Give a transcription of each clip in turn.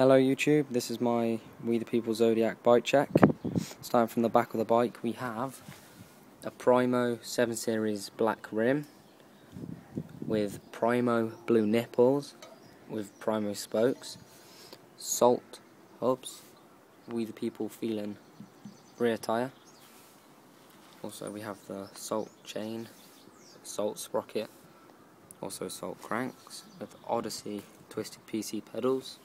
Hello YouTube, this is my We the People Zodiac bike check. Starting from the back of the bike, we have a Primo 7 Series black rim with Primo blue nipples with Primo spokes, Salt hubs, We the People Feeling rear tyre. Also we have the Salt chain, Salt sprocket, also Salt cranks with Odyssey twisted PC pedals.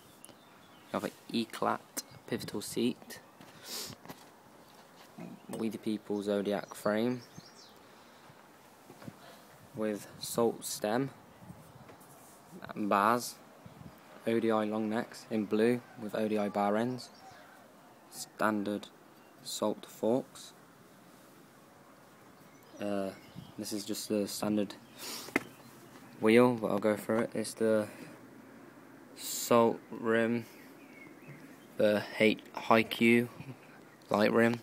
We have an E-clat pivotal seat, We the People Zodiac frame with Salt stem and bars, ODI long necks in blue with ODI bar ends, standard Salt forks. This is just the standard wheel, but I'll go through it. It's the Salt rim, the High Q light rim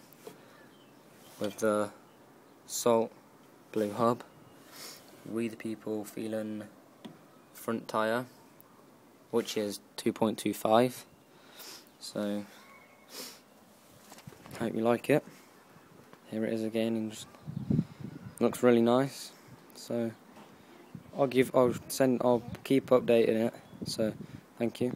with the Salt blue hub, We the People Feeling front tyre, which is 2.25. So hope you like it. Here it is again, and just looks really nice. So I'll keep updating it. So thank you.